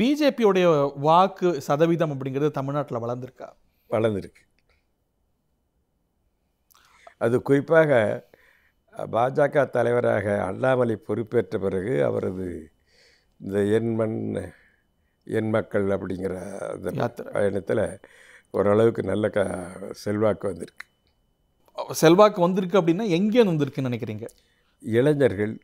பிஜேபியோடைய வாக்கு சதவீதம் அப்படிங்கிறது தமிழ்நாட்டில் வளர்ந்துருக்கா? வளர்ந்துருக்கு. அது குறிப்பாக பாஜக தலைவராக அண்ணாமலை பொறுப்பேற்ற பிறகு அவரது இந்த என் மண் என் மக்கள் அப்படிங்கிற அந்த பயணத்தில் ஓரளவுக்கு நல்ல செல்வாக்கு வந்திருக்கு. செல்வாக்கு வந்திருக்கு அப்படின்னா எங்கே வந்திருக்குன்னு நினைக்கிறீங்க? இளைஞர்கள்,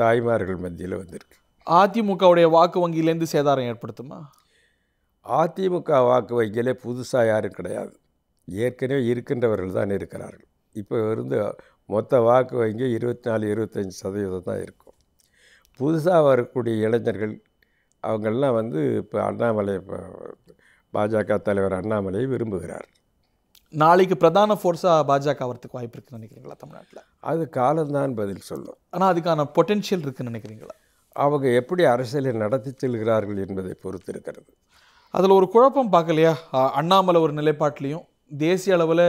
தாய்மார்கள் மத்தியில் வந்திருக்கு. அதிமுகவுடைய வாக்கு வங்கியிலேருந்து சேதாரம் ஏற்படுத்துமா? அதிமுக வாக்கு வங்கியிலே புதுசாக யாரும் கிடையாது. ஏற்கனவே இருக்கின்றவர்கள் தான் இருக்கிறார்கள். இப்போ இருந்து மொத்த வாக்கு வங்கி 24-25% தான் இருக்கும். புதுசாக வரக்கூடிய இளைஞர்கள் அவங்கெல்லாம் வந்து இப்போ அண்ணாமலை, பாஜக தலைவர் அண்ணாமலையை விரும்புகிறார். நாளைக்கு பிரதான ஃபோர்ஸாக பாஜக வரத்துக்கு வாய்ப்பு இருக்குன்னு நினைக்கிறீங்களா தமிழ்நாட்டில்? அது காலம்தான் பதில் சொல்லும். ஆனால் அதுக்கான பொட்டென்ஷியல் இருக்குன்னு நினைக்கிறீங்களா? அவங்க எப்படி அரசியலை நடத்தி செல்கிறார்கள் என்பதை பொறுத்து இருக்கிறது. அதில் ஒரு குழப்பம் பார்க்கலையா? அண்ணாமலை ஒரு நிலைப்பாட்டிலையும் தேசிய அளவில்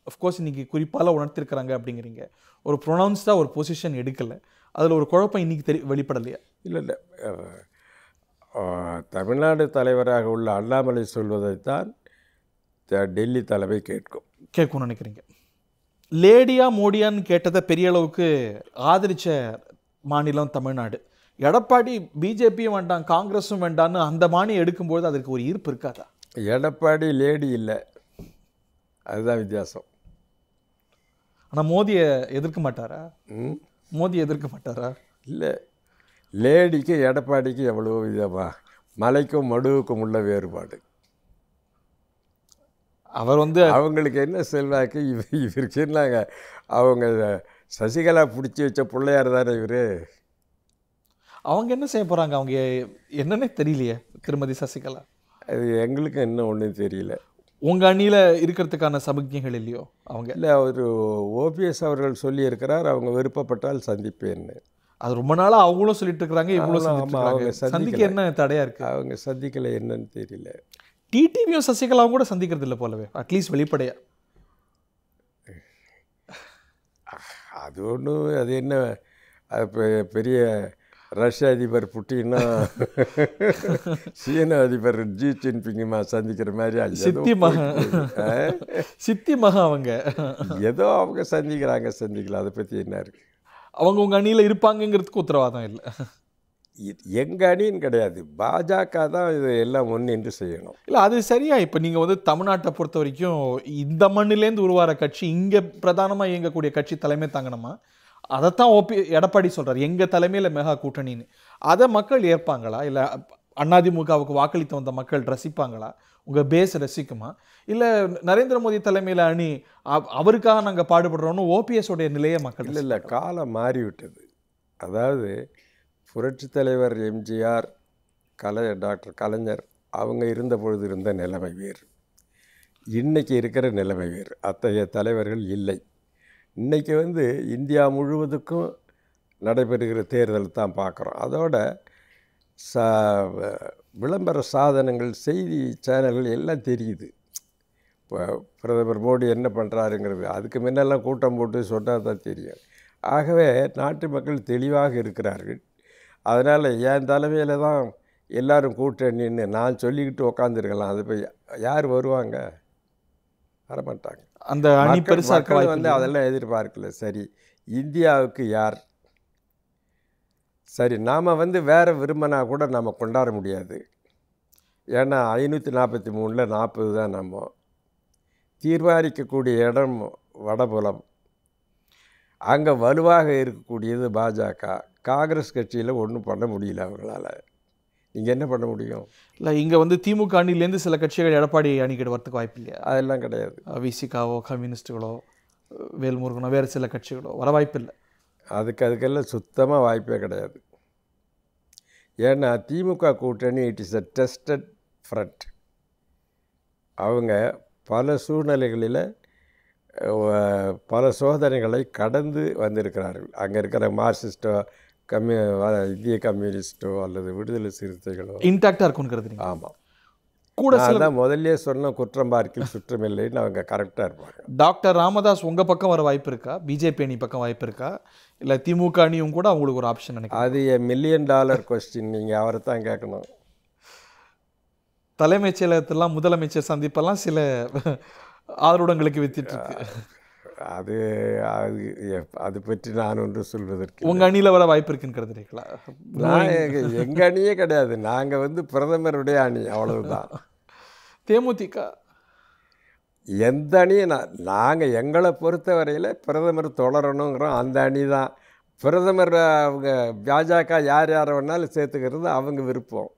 அஃப்கோர்ஸ் இன்றைக்கி குறிப்பால் உணர்த்திருக்கிறாங்க அப்படிங்கிறீங்க. ஒரு ப்ரொனவுன்ஸ்டாக ஒரு பொசிஷன் எடுக்கலை. அதில் ஒரு குழப்பம் இன்றைக்கி வெளிப்படலையா? இல்லை, தமிழ்நாடு தலைவராக உள்ள அண்ணாமலை சொல்வதைத்தான் டெல்லி தலைமை கேட்கும்னு நினைக்கிறீங்க. லேடியா மோடியான்னு கேட்டதை பெரிய அளவுக்கு ஆதரித்த மாநிலம் தமிழ்நாடு. எடப்பாடி பிஜேபியும் வேண்டாம் காங்கிரஸும் வேண்டான்னு அந்த மானியம் எடுக்கும்போது அதற்கு ஒரு ஈர்ப்பு இருக்காதா? எடப்பாடி லேடி இல்லை, அதுதான் வித்தியாசம். ஆனால் மோதியை எதிர்க்க மாட்டாரா? மோதி எதிர்க்க மாட்டாரா? இல்லை, லேடிக்கு எடப்பாடிக்கு எவ்வளோ விதமா மலைக்கும் மடுவுக்கும் உள்ள வேறுபாடு. அவர் வந்து அவங்களுக்கு என்ன செல்வாக்கு, இவருக்கு என்னங்க? அவங்க சசிகலா பிடிச்சி வச்ச பிள்ளையார் தானே இவர். அவங்க என்ன செய்ய போகிறாங்க? அவங்க என்னன்னே தெரியலையே திருமதி சசிகலா. அது எங்களுக்கு இன்னும் ஒன்றும் தெரியல. உங்கள் அணியில் இருக்கிறதுக்கான சமிக்ஞைகள் இல்லையோ? அவங்க இல்லை, அவர் ஓபிஎஸ் அவர்கள் சொல்லியிருக்கிறார், அவங்க விருப்பப்பட்டால் சந்திப்பேன்னு. அது ரொம்ப நாளாக அவங்களும் சொல்லிட்டு இருக்கிறாங்க, இவங்களும் அவங்க சந்திக்க என்ன தடையாக இருக்குது? அவங்க சந்திக்கலை, என்னன்னு தெரியல. டிடிவியும் சசிகலாவும் கூட சந்திக்கிறது இல்லை போலவே, அட்லீஸ்ட் வெளிப்படையா. அது ஒன்றும், அது என்ன, அது பெரிய ரஷ்ய அதிபர் புட்டின்னா சீன அதிபர் ஜி ஜின்பிங்குமா சந்திக்கிற மாதிரி சித்தி மகா அவங்க ஏதோ அவங்க சந்திக்கலாம். அதை பற்றி என்ன இருக்கு? அவங்க உங்கள் அணியில் இருப்பாங்கங்கிறதுக்கு உத்தரவாதம் இல்லை. எங்கள் அணின்னு கிடையாது, பாஜக தான் இது எல்லாம் முன்னின்று செய்யணும். இல்லை, அது சரியா? இப்போ நீங்கள் வந்து தமிழ்நாட்டை பொறுத்த வரைக்கும் இந்த மண்ணிலேருந்து உருவார கட்சி இங்கே பிரதானமாக இயங்கக்கூடிய கட்சி தலைமை தாங்கணுமா? அதைத்தான் எடப்பாடி சொல்கிறார், எங்கள் தலைமையில் மெகா கூட்டணின்னு. அதை மக்கள் ஏற்பாங்களா? இல்லை அதிமுகவுக்கு வாக்களித்து வந்த மக்கள் ரசிப்பாங்களா? உங்கள் பேஸ் ரசிக்குமா? இல்லை நரேந்திர மோடி தலைமையில் அணி அவருக்காக நாங்கள் பாடுபடுறோன்னு ஓபிஎஸோடைய நிலையை மக்கள்? இல்லை, காலம் மாறிவிட்டது. அதாவது புரட்சி தலைவர் எம்ஜிஆர், டாக்டர் கலைஞர் அவங்க இருந்த பொழுது இருந்த நிலைமை வேறு, இன்றைக்கி இருக்கிற நிலைமை வேறு. அத்தகைய தலைவர்கள் இல்லை. இன்றைக்கி வந்து இந்தியா முழுவதுக்கும் நடைபெறுகிற தேர்தல் தான் பார்க்குறோம். அதோட விளம்பர சாதனங்கள், செய்தி சேனல்கள் எல்லாம் தெரியுது. இப்போ பிரதமர் மோடி என்ன பண்ணுறாருங்கிறது அதுக்கு முன்னெல்லாம் கூட்டம் போட்டு சொன்னால் தான் தெரியும். ஆகவே நாட்டு மக்கள் தெளிவாக இருக்கிறார்கள். அதனால் என் தலைமையில் தான் எல்லோரும் கூட்டணின்னு நான் சொல்லிக்கிட்டு உக்காந்துருக்கலாம். அது போய் யார் வருவாங்க? வரமாட்டாங்க. அந்த அணி பெருசாக வந்து அதெல்லாம் எதிர்பார்க்கல. சரி, இந்தியாவுக்கு யார்? சரி, நாம் வந்து வேறு விரும்பினா கூட நம்ம கொண்டாட முடியாது. ஏன்னா 543 40 தான் நம்ம தீர்மானிக்கக்கூடிய இடம் வடபுலம். அங்கே வலுவாக இருக்கக்கூடியது பாஜக. காங்கிரஸ் கட்சியில் ஒன்றும் பண்ண முடியல அவங்களால். நீங்கள் என்ன பண்ண முடியும்? இல்லை, இங்கே வந்து திமுக அணிலேருந்து சில கட்சிகள் எடப்பாடி அணிக்கிட்ட வரத்துக்கு வாய்ப்பு இல்லையா? அதெல்லாம் கிடையாது. விசிகாவோ, கம்யூனிஸ்ட்டுகளோ, வேல்முருகனோ, வேறு சில கட்சிகளோ வர வாய்ப்பு இல்லை. அதுக்கெல்லாம் சுத்தமாக வாய்ப்பே கிடையாது. ஏன்னா திமுக கூட்டணி it is a tested front. அவங்க பல சூழ்நிலைகளில் பல சோதனைகளை கடந்து வந்திருக்கிறார்கள். அங்கே இருக்கிற மார்க்சிஸ்டோ, இந்திய கம்யூனிஸ்டோ அல்லது விடுதலை சிறுத்தைகளோ இன்டாக்டாக இருக்குங்கிறது. ஆமாம், கூட தான் முதல்ல சொன்ன குற்றம் பார்க்கில் சுற்றமில்லைன்னு அவங்க கரெக்டாக இருப்பாங்க. டாக்டர் ராமதாஸ் உங்கள் பக்கம் வர வாய்ப்பு இருக்கா? பிஜேபி அணி பக்கம் வாய்ப்பு இருக்கா? இல்லை திமுக அணியும் கூட அவங்களுக்கு ஒரு ஆப்ஷன் நினைக்கிறேன். அது $1 மில்லியன் கொஸ்டின். நீங்கள் அவரை தான் கேட்கணும். தலைமைச் செயலகத்தெல்லாம் முதலமைச்சர் சந்திப்பெல்லாம் சில ஆர்வங்களுக்கு வித்திட்டு இருக்கு. அது அது அது பற்றி நான் ஒன்று சொல்வதற்கு உங்க அணியில வர வாய்ப்பு இருக்குன்னு கருதுறீங்களா? நான் எங்கள் அணியே கிடையாது. நாங்கள் வந்து பிரதமருடைய அணி, அவ்வளவுதான். தேமுதிக எந்த அணியும் நாங்கள் எங்களை பொறுத்தவரையில் பிரதமர் தொடரணுங்கிறோம், அந்த அணி தான். பிரதமர் அவங்க பாஜக யார் யாரை வேணாலும் சேர்த்துக்கிறது அவங்க விருப்பம்.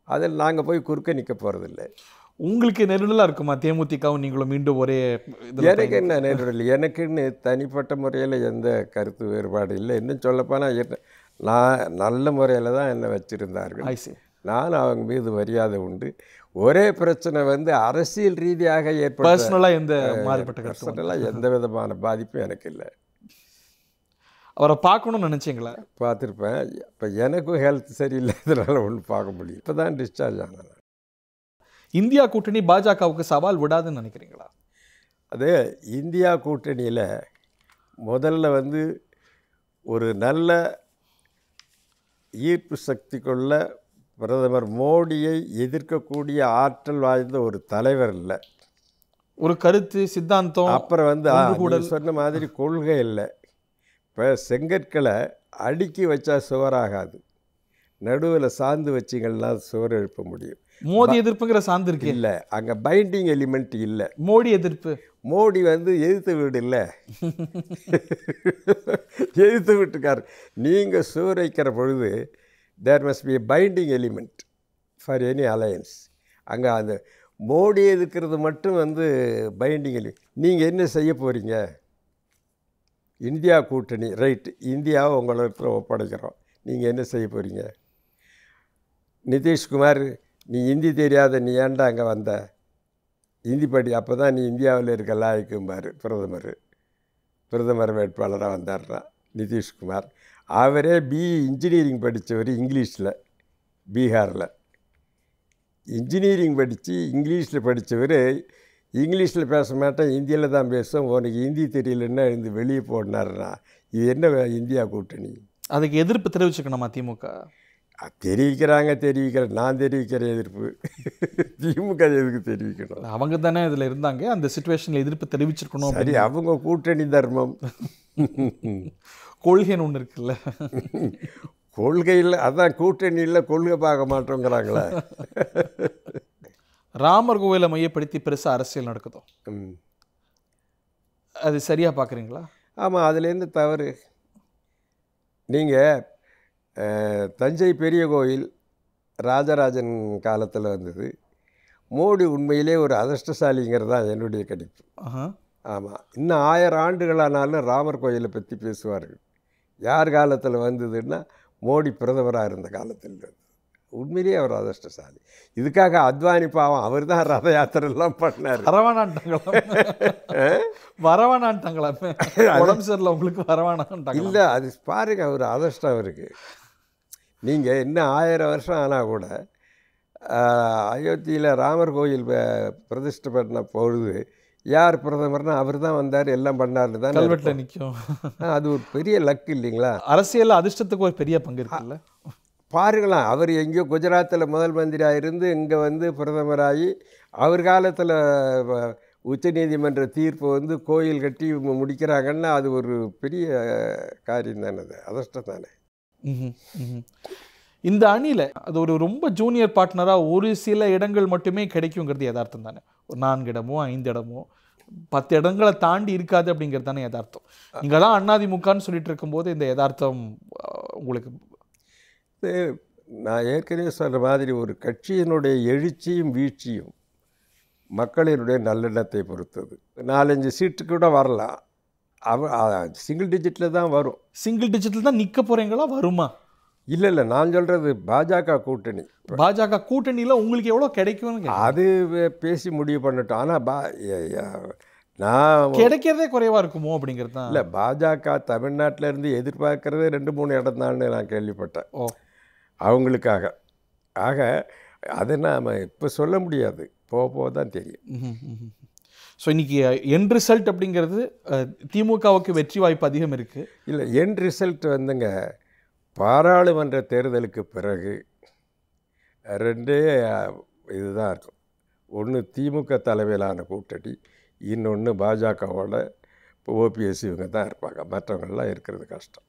அதில் நாங்கள் போய் குறுக்க நிற்க போகிறதில்லை. உங்களுக்கு நெருடலாக இருக்குமா தேமுதிகவும் நீங்களும் மீண்டும் ஒரே எனக்கு என்ன நெருடல்? எனக்குன்னு தனிப்பட்ட முறையில் எந்த கருத்து வேறுபாடு இல்லை. இன்னும் சொல்லப்போனால் நான் நல்ல முறையில் தான் என்னை வச்சுருந்தார்கள். நான் அவங்க மீது மரியாதை உண்டு. ஒரே பிரச்சனை வந்து அரசியல் ரீதியாக பர்சனலாக எந்த மாறுபட்ட எந்த விதமான பாதிப்பும் எனக்கு இல்லை. அவரை பார்க்கணும்னு நினச்சிங்களா? பார்த்துருப்பேன். இப்போ எனக்கும் ஹெல்த் சரியில்லாதனால ஒன்றும் பார்க்க முடியும். இப்போ தான் டிஸ்சார்ஜ் ஆனேன். இந்தியா கூட்டணி பாஜகவுக்கு சவால் விடாதுன்னு நினைக்கிறீங்களா? அது இந்தியா கூட்டணியில் முதல்ல வந்து ஒரு நல்ல ஈர்ப்பு சக்தி கொள்ள பிரதமர் மோடியை எதிர்க்கக்கூடிய ஆற்றல் வாய்ந்த ஒரு தலைவர் இல்லை. ஒரு கருத்து சித்தாந்தம், அப்புறம் வந்து சொன்ன மாதிரி கொள்கை இல்லை. இப்போ செங்கற்களை அடுக்கி வச்சா சுவராகாது, நடுவில் சார்ந்து வச்சிங்கன்னா சுவர் எழுப்ப முடியும். மோடி எதிர்ப்புங்கிற சார்ந்து இருக்கு இல்லை, அங்கே பைண்டிங் எலிமெண்ட் இல்லை. மோடி எதிர்ப்பு, மோடி வந்து எதிர்த்து வீடு இல்லை, எதிர்த்து வீட்டுக்கார். நீங்கள் சுவர் வைக்கிற பொழுது there must be binding element for any alliance. அங்கே அந்த மோடி எதிர்க்கிறது மட்டும் வந்து பைண்டிங் எலிமெண்ட். நீங்கள் என்ன செய்ய போகிறீங்க? இந்தியா கூட்டணி ரைட், இந்தியாவை உங்களுக்கு ஒப்படைக்கிறோம், நீங்கள் என்ன செய்ய போகிறீங்க? நிதிஷ்குமார், நீ ஹிந்தி தெரியாத, நீ ஏன்டா அங்கே வந்த? ஹிந்தி படி, அப்போ தான் நீ இந்தியாவில் இருக்க லாய்க்கும்பார் பிரதமர் வேட்பாளராக வந்தார்னா நிதிஷ்குமார். அவரே இன்ஜினியரிங் படித்தவர் இங்கிலீஷில், பீகாரில் இன்ஜினியரிங் படித்து இங்கிலீஷில் படித்தவர். இங்கிலீஷில் பேச மாட்டேன், ஹிந்தியில் தான் பேசும், உனக்கு ஹிந்தி தெரியலன்னா இருந்து வெளியே போனார்னா இது என்ன இந்தியா கூட்டணி? அதுக்கு எதிர்ப்பு தெரிவிச்சுக்கணுமா திமுக? தெரிவிக்கிற நான் தெரிவிக்கிற எதிர்ப்பு திமுக எதுக்கு தெரிவிக்கணும்? அவங்க தானே இதில் இருந்தாங்க, அந்த சிச்சுவேஷனில் எதிர்ப்பு தெரிவிச்சிருக்கணும். சரி, அவங்க கூட்டணி தர்மம், கொள்கைன்னு ஒன்று இருக்குல்ல. கொள்கையில் அதான் கூட்டணியில் கொள்கை பார்க்க மாட்டோங்கிறாங்களே. ராமர் கோவிலை மையப்படுத்தி பெருசாக அரசியல் நடக்குதோ, அது சரியாக பார்க்குறீங்களா? ஆமாம், அதுலேருந்து தவறு. நீங்கள் தஞ்சை பெரிய கோயில் ராஜராஜன் காலத்தில் வந்தது. மோடி உண்மையிலே ஒரு அதிர்ஷ்டசாலிங்கிறது தான் என்னுடைய கணிப்பு. ஆமாம், இன்னும் 1000 ஆண்டுகளானாலும் ராமர் கோயிலை பற்றி பேசுவார்கள். யார் காலத்தில் வந்ததுன்னா மோடி பிரதமராக இருந்த காலத்தில். உண்மையிலேயே அவர் அதிர்ஷ்டசாலி. இதுக்காக அத்வானி பாவம், அவர் தான் ரத யாத்திரைலாம் பண்ணார். வரவானான்ட்டாங்களாமே, உடம்பு சரியில்லை உங்களுக்கு வரவானான்ட்டாங்க. இல்லை, அது பாருங்க, அவர் அதிர்ஷ்டம் அவருக்கு. நீங்கள் இன்னும் 1000 வருஷம் ஆனால் கூட அயோத்தியில் ராமர் கோயில் பிரதிஷ்டை பண்ண பொழுது யார் பிரதமர்னா அவர் தான் வந்தார், எல்லாம் பண்ணார்னு தான் கல்வெட்டில் நிற்கும். அது ஒரு பெரிய லக் இல்லைங்களா? அரசியல் அதிர்ஷ்டத்துக்கு ஒரு பெரிய பங்கு இருக்குல்ல. பாருங்களாம், அவர் எங்கேயோ குஜராத்தில் முதல் மந்திரியாக இருந்து இங்கே வந்து பிரதமராகி அவர் காலத்தில் உச்சநீதிமன்ற தீர்ப்பு வந்து கோயில் கட்டி முடிக்கிறாங்கன்னா அது ஒரு பெரிய காரியம் தானே, அது அதிர்ஷ்டம் தானே. இந்த அணியில் அது ஒரு ரொம்ப ஜூனியர் பார்ட்னராக ஒரு சில இடங்கள் மட்டுமே கிடைக்குங்கிறது யதார்த்தம் தானே. ஒரு 4 இடமோ 5 இடமோ 10 இடங்களை தாண்டி இருக்காது அப்படிங்கிறது தானே யதார்த்தம். இங்கெல்லாம் அதிமுகன்னு சொல்லிட்டு இருக்கும்போது இந்த யதார்த்தம் உங்களுக்கு, நான் ஏற்கனவே சொல்கிற மாதிரி ஒரு கட்சியினுடைய எழுச்சியும் வீழ்ச்சியும் மக்களினுடைய நல்லெண்ணத்தை பொறுத்தது. 4-5 சீட்டு கூட வரலாம், சிங்கிள் டிஜிட்டில் தான் வரும். சிங்கிள் டிஜிட்டில் தான் நிற்க போகிறீங்களா? வருமா? இல்லை, நான் சொல்கிறது பாஜக கூட்டணி. பாஜக கூட்டணியில் உங்களுக்கு எவ்வளோ கிடைக்கும்னு அது பேசி முடிவு பண்ணிட்டோம். ஆனால் நான் கிடைக்கிறதே குறைவாக இருக்குமோ அப்படிங்கிறது தான். இல்லை, பாஜக தமிழ்நாட்டில் இருந்து எதிர்பார்க்குறதே 2-3 இடம் தான்னு நான் கேள்விப்பட்டேன். அவங்களுக்காக. ஆக அதை நாம் இப்போ சொல்ல முடியாது, போக தான் தெரியும். ஸோ இன்றைக்கி எண்ட் ரிசல்ட் அப்படிங்கிறது திமுகவுக்கு வெற்றி வாய்ப்பு அதிகம் இருக்குது. இல்லை, எண்ட் ரிசல்ட் வந்துங்க பாராளுமன்ற தேர்தலுக்கு பிறகு ரெண்டே இதுதான் இருக்கும். ஒன்று திமுக தலைமையிலான கூட்டணி, இன்னொன்று பாஜகவோட இப்போ ஓபிஎஸ் இவங்க தான் இருப்பாங்க. மற்றவங்கள்லாம் இருக்கிறது கஷ்டம்.